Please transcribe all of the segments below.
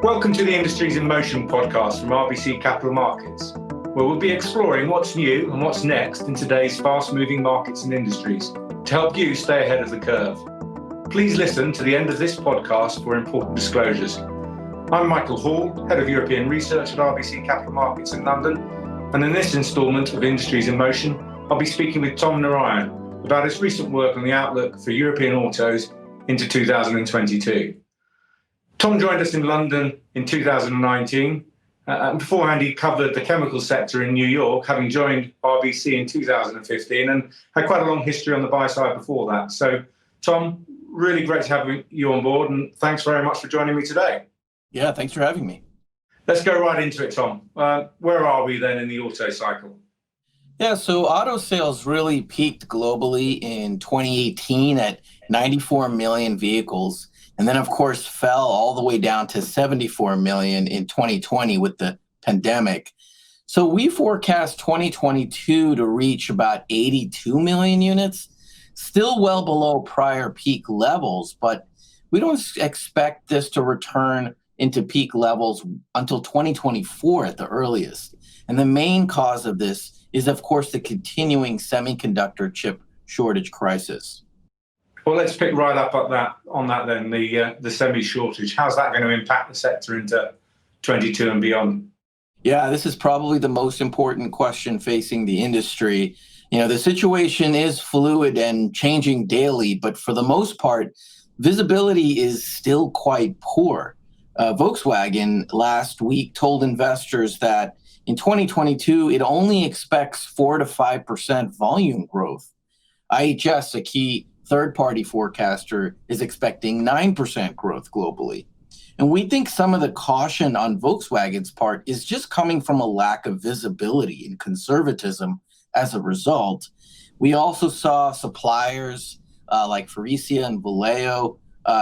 Welcome to the Industries in Motion podcast from RBC Capital Markets, where we'll be exploring what's new and what's next in today's fast-moving markets and industries to help you stay ahead of the curve. Please listen to the end of this podcast for important disclosures. I'm Michael Hall, Head of European Research at RBC Capital Markets in London, and in this instalment of Industries in Motion, I'll be speaking with Tom Narayan about his recent work on the outlook for European autos into 2022. Tom joined us in London in 2019. And beforehand, he covered the chemical sector in New York, having joined RBC in 2015 and had quite a long history on the buy side before that. So, Tom, really great to have you on board, and thanks very much for joining me today. Yeah, thanks for having me. Let's go right into it, Tom. Where are we then in the auto cycle? Yeah, so auto sales really peaked globally in 2018 at 94 million vehicles. And then, of course, fell all the way down to 74 million in 2020 with the pandemic. So we forecast 2022 to reach about 82 million units, still well below prior peak levels, but we don't expect this to return into peak levels until 2024 at the earliest. And the main cause of this is, of course, the continuing semiconductor chip shortage crisis. Well, let's pick right up on that then, the semi shortage. How's that going to impact the sector into 22 and beyond? Yeah, this is probably the most important question facing the industry. You know, the situation is fluid and changing daily, but for the most part, visibility is still quite poor. Volkswagen last week told investors that in 2022, it only expects 4 to 5% volume growth. IHS, a key third-party forecaster, is expecting 9% growth globally. And we think some of the caution on Volkswagen's part is just coming from a lack of visibility and conservatism as a result. We also saw suppliers like Faurecia and Valeo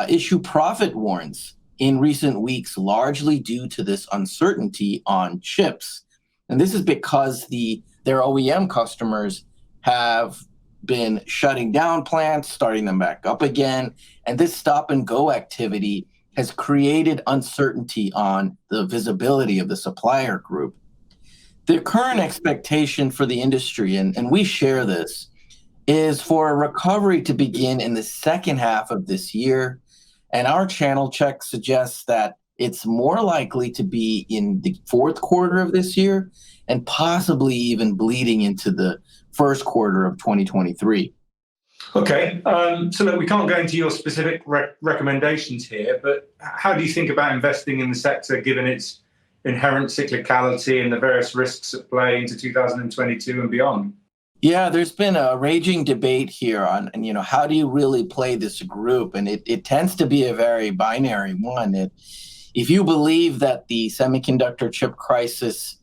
issue profit warnings in recent weeks, largely due to this uncertainty on chips. And this is because their OEM customers have been shutting down plants, starting them back up again. And this stop and go activity has created uncertainty on the visibility of the supplier group. The current expectation for the industry, and we share this, is for a recovery to begin in the second half of this year. And our channel check suggests that it's more likely to be in the fourth quarter of this year and possibly even bleeding into the first quarter of 2023. Okay, so look, we can't go into your specific recommendations here, but how do you think about investing in the sector given its inherent cyclicality and the various risks at play into 2022 and beyond? Yeah, there's been a raging debate here on, how do you really play this group? And it tends to be a very binary one. If you believe that the semiconductor chip crisis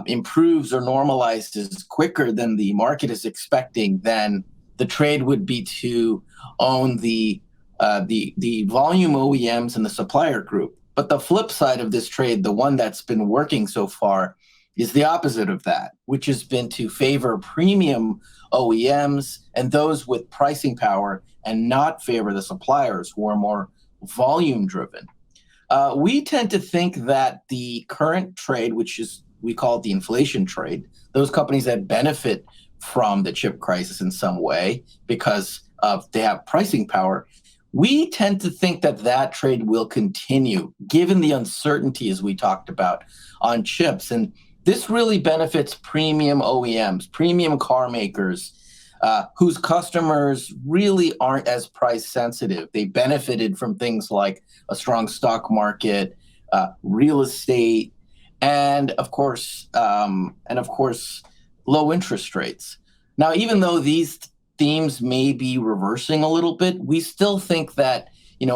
improves or normalizes quicker than the market is expecting, then the trade would be to own the volume OEMs and the supplier group. But the flip side of this trade, the one that's been working so far, is the opposite of that, which has been to favor premium OEMs and those with pricing power and not favor the suppliers who are more volume driven. We tend to think that the current trade, which is we call it the inflation trade, those companies that benefit from the chip crisis in some way because they have pricing power, we tend to think that trade will continue given the uncertainty, as we talked about, on chips. And this really benefits premium OEMs, premium car makers, whose customers really aren't as price sensitive. They benefited from things like a strong stock market, real estate, and of course, low interest rates. Now, even though these themes may be reversing a little bit, we still think that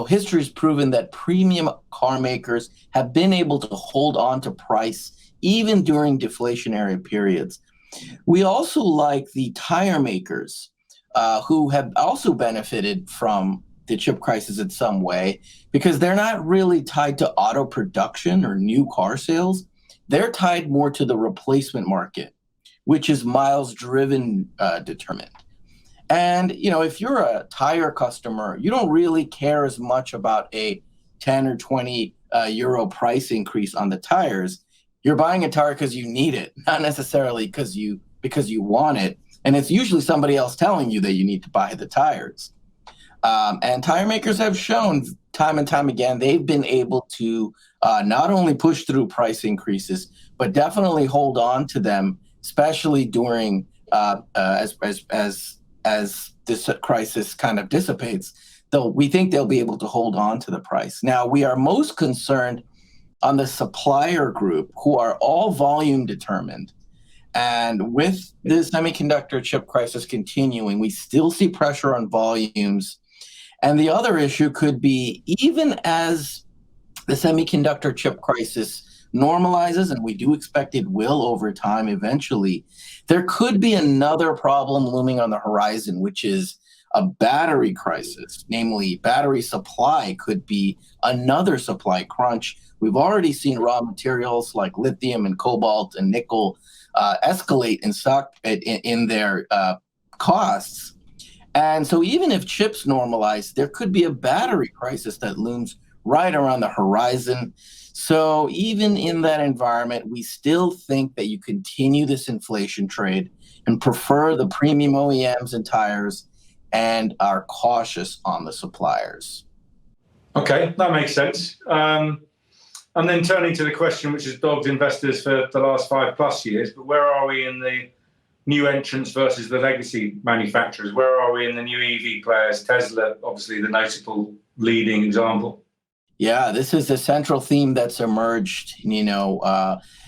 history's proven that premium car makers have been able to hold on to price even during deflationary periods. We also like the tire makers who have also benefited from the chip crisis in some way because they're not really tied to auto production or new car sales. They're tied more to the replacement market, which is miles driven determined. And, if you're a tire customer, you don't really care as much about a 10 or 20 euro price increase on the tires, you're buying a tire because you need it, not necessarily because you want it. And it's usually somebody else telling you that you need to buy the tires. And tire makers have shown time and time again they've been able to not only push through price increases, but definitely hold on to them, especially during as this crisis kind of dissipates. Though we think they'll be able to hold on to the price. Now, we are most concerned on the supplier group, who are all volume determined. And with the semiconductor chip crisis continuing, we still see pressure on volumes. And the other issue could be, even as the semiconductor chip crisis normalizes, and we do expect it will over time eventually, there could be another problem looming on the horizon, which is a battery crisis. Namely, battery supply could be another supply crunch. We've already seen raw materials like lithium and cobalt and nickel escalate in their costs. And so even if chips normalize, there could be a battery crisis that looms right around the horizon. So even in that environment, we still think that you continue this inflation trade and prefer the premium OEMs and tires and are cautious on the suppliers. Okay, that makes sense. And then turning to the question which has dogged investors for the last 5+ years, but where are we in the new entrants versus the legacy manufacturers? Where are we in the new EV players? Tesla, obviously the notable leading example. Yeah, this is a central theme that's emerged,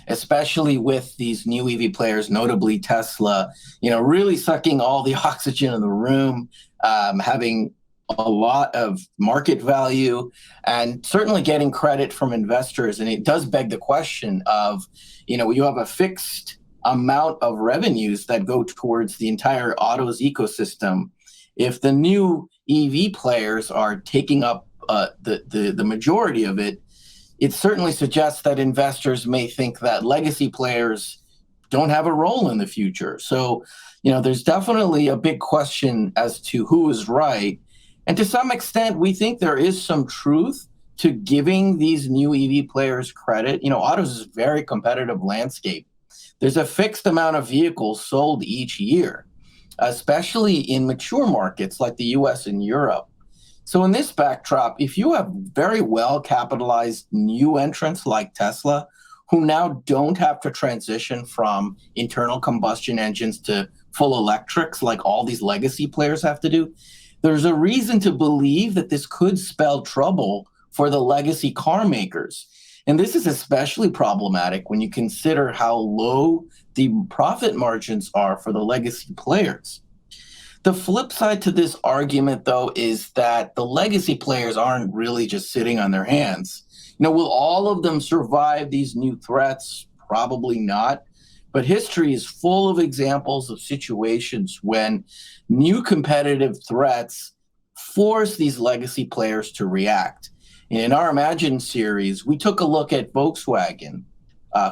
especially with these new EV players, notably Tesla, really sucking all the oxygen in the room, having a lot of market value, and certainly getting credit from investors. And it does beg the question of, you have a fixed amount of revenues that go towards the entire autos ecosystem. If the new EV players are taking up the majority of it, it certainly suggests that investors may think that legacy players don't have a role in the future. So, there's definitely a big question as to who is right. And to some extent, we think there is some truth to giving these new EV players credit. Autos is a very competitive landscape. There's a fixed amount of vehicles sold each year, especially in mature markets like the US and Europe. So in this backdrop, if you have very well capitalized new entrants like Tesla, who now don't have to transition from internal combustion engines to full electrics like all these legacy players have to do, there's a reason to believe that this could spell trouble for the legacy car makers. And this is especially problematic when you consider how low the profit margins are for the legacy players. The flip side to this argument, though, is that the legacy players aren't really just sitting on their hands. Will all of them survive these new threats? Probably not. But history is full of examples of situations when new competitive threats force these legacy players to react. In our Imagine series, we took a look at Volkswagen,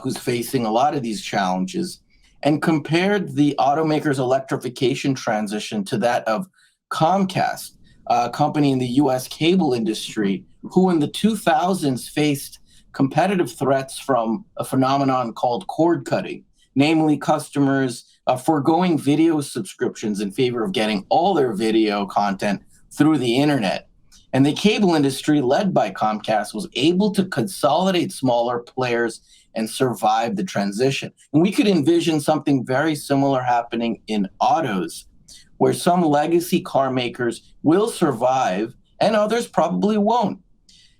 who's facing a lot of these challenges, and compared the automaker's electrification transition to that of Comcast, a company in the US cable industry, who in the 2000s faced competitive threats from a phenomenon called cord cutting, namely customers foregoing video subscriptions in favor of getting all their video content through the internet. And the cable industry, led by Comcast, was able to consolidate smaller players and survive the transition. And we could envision something very similar happening in autos, where some legacy car makers will survive and others probably won't.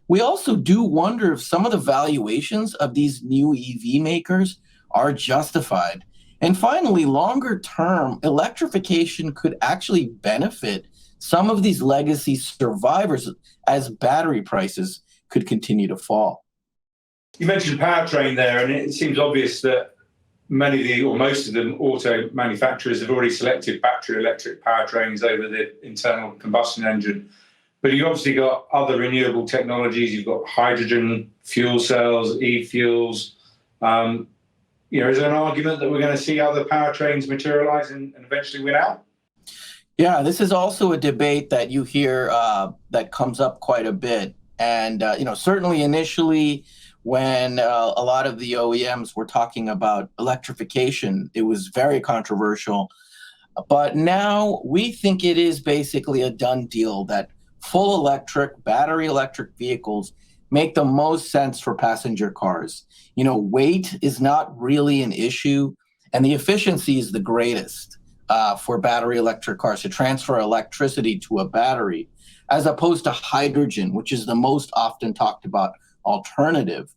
We also do wonder if some of the valuations of these new EV makers are justified. And finally, longer term, electrification could actually benefit some of these legacy survivors as battery prices could continue to fall. You mentioned powertrain there, and it seems obvious that most of the auto manufacturers have already selected battery electric powertrains over the internal combustion engine. But you've obviously got other renewable technologies. You've got hydrogen fuel cells, e-fuels. Is there an argument that we're going to see other powertrains materialize and eventually win out? Yeah, this is also a debate that you hear that comes up quite a bit. And, certainly initially when a lot of the OEMs were talking about electrification, it was very controversial. But now we think it is basically a done deal that full electric, battery electric vehicles make the most sense for passenger cars. Weight is not really an issue, and the efficiency is the greatest for battery electric cars to transfer electricity to a battery, as opposed to hydrogen, which is the most often talked about alternative.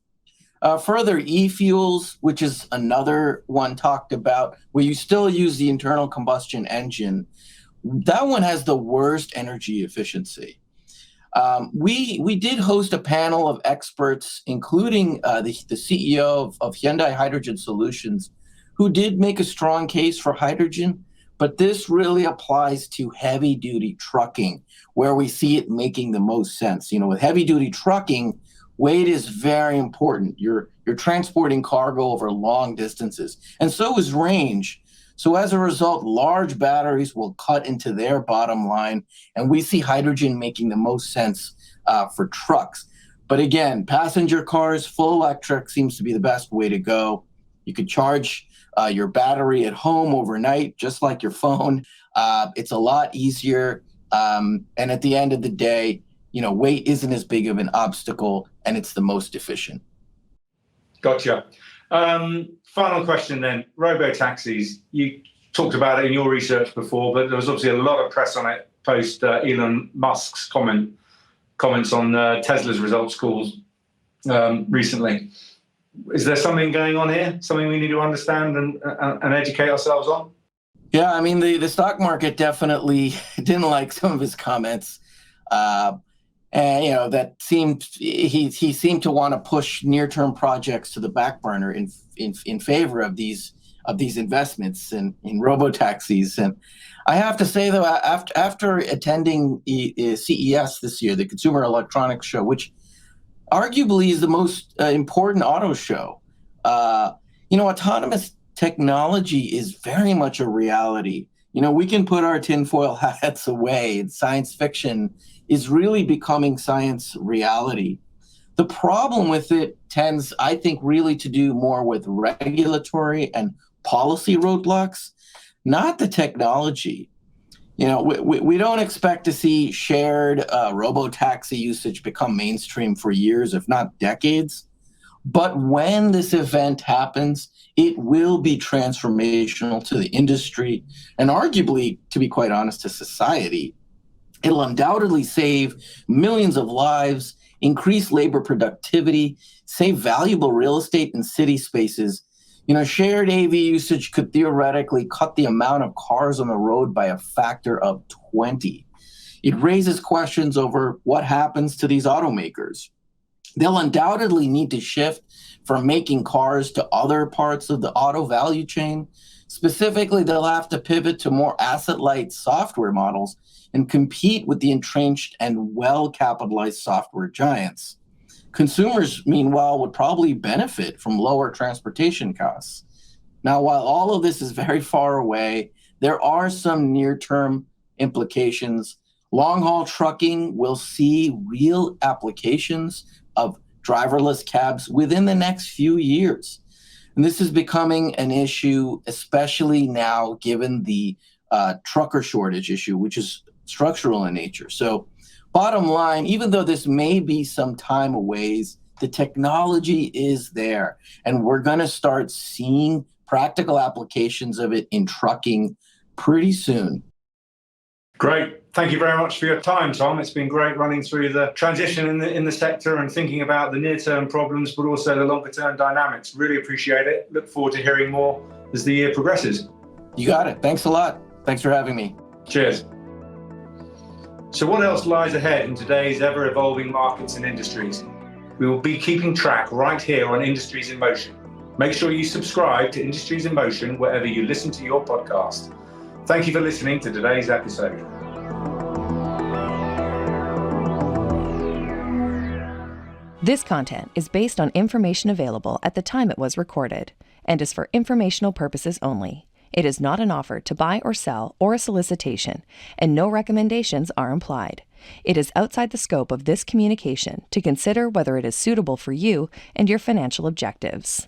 Further, e-fuels, which is another one talked about, where you still use the internal combustion engine, that one has the worst energy efficiency. We did host a panel of experts, including the CEO of Hyundai Hydrogen Solutions, who did make a strong case for hydrogen, but this really applies to heavy-duty trucking, where we see it making the most sense. With heavy-duty trucking, weight is very important. You're transporting cargo over long distances, and so is range. So as a result, large batteries will cut into their bottom line, and we see hydrogen making the most sense for trucks. But again, passenger cars, full electric seems to be the best way to go. You could charge your battery at home overnight, just like your phone. It's a lot easier, and at the end of the day, weight isn't as big of an obstacle, and it's the most efficient. Gotcha. Final question then. Robo Taxis. You talked about it in your research before, but there was obviously a lot of press on it post Elon Musk's comments on Tesla's results calls recently. Is there something going on here? Something we need to understand and educate ourselves on? Yeah, the stock market definitely didn't like some of his comments. And that he seemed to want to push near-term projects to the back burner in favor of these investments in Robo Taxis. And I have to say, though, after attending CES this year, the Consumer Electronics Show, which arguably is the most important auto show, autonomous technology is very much a reality. We can put our tinfoil hats away. Science fiction is really becoming science reality. The problem with it tends, I think, really to do more with regulatory and policy roadblocks, not the technology. We don't expect to see shared robo-taxi usage become mainstream for years, if not decades. But when this event happens, it will be transformational to the industry and arguably, to be quite honest, to society. It'll undoubtedly save millions of lives, increase labor productivity, save valuable real estate in city spaces. Shared AV usage could theoretically cut the amount of cars on the road by a factor of 20. It raises questions over what happens to these automakers. They'll undoubtedly need to shift from making cars to other parts of the auto value chain. Specifically, they'll have to pivot to more asset-light software models and compete with the entrenched and well-capitalized software giants. Consumers, meanwhile, would probably benefit from lower transportation costs. Now, while all of this is very far away, there are some near-term implications. Long-haul trucking will see real applications of driverless cabs within the next few years. And this is becoming an issue, especially now, given the trucker shortage issue, which is structural in nature. So bottom line, even though this may be some time away, the technology is there, and we're going to start seeing practical applications of it in trucking pretty soon. Great. Thank you very much for your time, Tom. It's been great running through the transition in the sector and thinking about the near-term problems, but also the longer-term dynamics. Really appreciate it. Look forward to hearing more as the year progresses. You got it. Thanks a lot. Thanks for having me. Cheers. So what else lies ahead in today's ever-evolving markets and industries? We will be keeping track right here on Industries in Motion. Make sure you subscribe to Industries in Motion wherever you listen to your podcast. Thank you for listening to today's episode. This content is based on information available at the time it was recorded and is for informational purposes only. It is not an offer to buy or sell or a solicitation, and no recommendations are implied. It is outside the scope of this communication to consider whether it is suitable for you and your financial objectives.